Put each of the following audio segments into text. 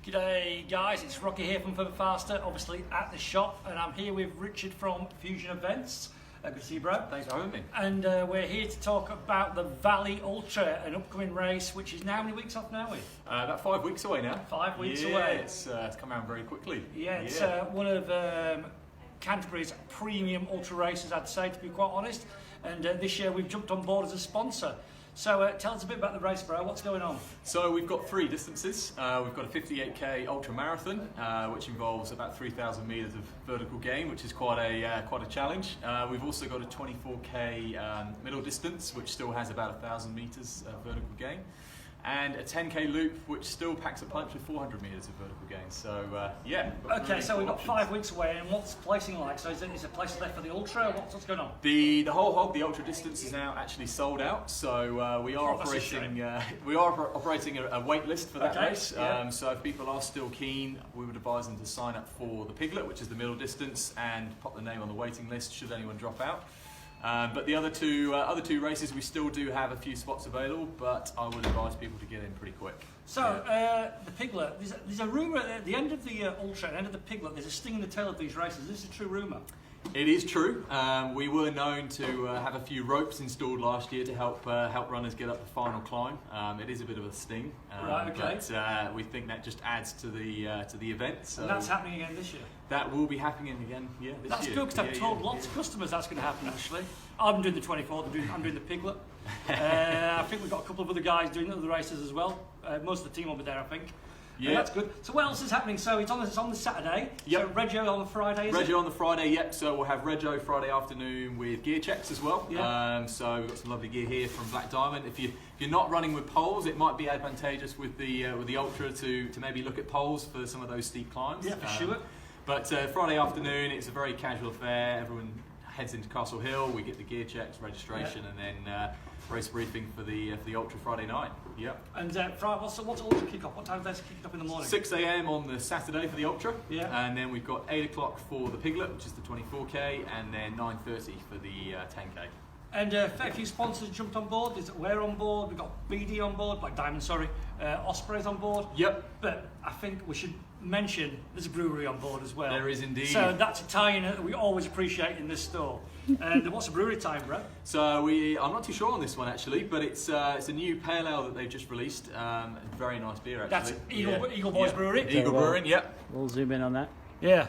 G'day guys, it's Rocky here from Further Faster, obviously at the shop, and I'm here with Richard from Fusion Events. Good to see you, bro. Thanks for having me. And we're here to talk about the Valley Ultra, an upcoming race, which is now how many weeks off now? About 5 weeks away now. 5 weeks yeah, away. It's come around very quickly. Yeah, it's one of Canterbury's premium ultra races, I'd say, to be quite honest. And this year we've jumped on board as a sponsor. So tell us a bit about the race, bro. What's going on? So we've got 3 distances. We've got a 58k ultra marathon, which involves about 3,000 meters of vertical gain, which is quite a challenge. We've also got a 24k middle distance, which still has about 1,000 meters of vertical gain, and a 10k loop, which still packs a punch with 400 meters of vertical gain. So yeah. Okay, so we've got 5 weeks away, and what's placing like? So is there places left for the ultra? What's going on? The whole hog, the ultra distance, is now actually sold out. So we are operating a wait list for that race. Yeah. So if people are still keen, we would advise them to sign up for the Piglet, which is the middle distance, and pop the name on the waiting list should anyone drop out. But the other two races, we still do have a few spots available, but I would advise people to get in pretty quick. So the Piglet, there's a rumour at the end of the Ultra, at the end of the Piglet, there's a sting in the tail of these races. Is this a true rumour? It is true. We were known to have a few ropes installed last year to help runners get up the final climb. It is a bit of a sting, right, okay. But we think that just adds to the event. So and that's happening again this year? That will be happening again, yeah, this year. That's good, because I've told lots of customers that's going to happen, actually. I'm doing the 24th, I'm doing the Piglet. I think we've got a couple of other guys doing other races as well. Most of the team will be there, I think. Yeah, that's good. So what else is happening? So it's on the Saturday. Yep. So Reggio on the Friday, is it? Reggio on the Friday, yep. So we'll have Reggio Friday afternoon with gear checks as well. Yeah. So we've got some lovely gear here from Black Diamond. If you're not running with poles, it might be advantageous with the Ultra to maybe look at poles for some of those steep climbs. Yeah, for sure. But Friday afternoon, it's a very casual affair. Everyone heads into Castle Hill. We get the gear checks, registration, and then race briefing for the Ultra Friday night. Yep. And Friday, what's Ultra kick off? What time is it kick up in the morning? 6 a.m. on the Saturday for the Ultra. Yeah. And then we've got 8 o'clock for the Piglet, which is the 24k, and then 9:30 for the 10k. And a fair few sponsors jumped on board. There's Wear on board, we've got BD on board, Black Diamond, sorry, Osprey's on board. Yep. But I think we should mention there's a brewery on board as well. There is indeed. So that's a tie-in that we always appreciate in this store. And what's the brewery time, bro? So I'm not too sure on this one actually, but it's a new pale ale that they've just released. Very nice beer actually. That's Eagle Boys Brewery. Eagle Brewing, yep. We'll zoom in on that. Yeah.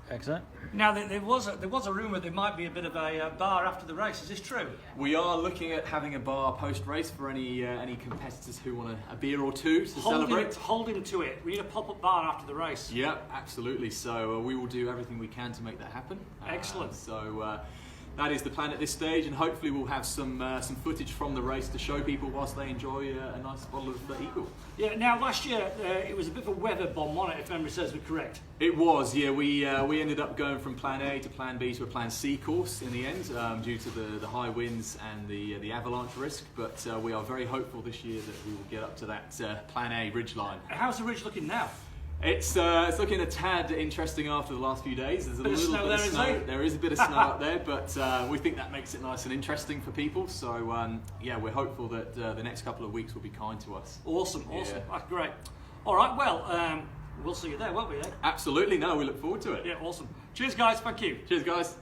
Excellent. Now there was a rumour there might be a bit of a bar after the race. Is this true? We are looking at having a bar post-race for any competitors who want a beer or two to celebrate. Holding to it. We need a pop-up bar after the race. Yeah, absolutely. So we will do everything we can to make that happen. Excellent. That is the plan at this stage, and hopefully we'll have some footage from the race to show people whilst they enjoy a nice bottle of Eagle. Yeah. Now last year it was a bit of a weather bomb, wasn't it? If memory serves me correct. It was. Yeah. We ended up going from Plan A to Plan B to a Plan C course in the end, due to the high winds and the avalanche risk. But we are very hopeful this year that we will get up to that Plan A ridgeline. How's the ridge looking now? It's looking a tad interesting after the last few days. There's a little bit of snow. There is a bit of snow up there, but we think that makes it nice and interesting for people. So yeah, we're hopeful that the next couple of weeks will be kind to us. Awesome. Yeah. That's great. All right, well, we'll see you there, won't we? Absolutely. No, we look forward to it. Yeah, awesome. Cheers, guys. Thank you. Cheers, guys.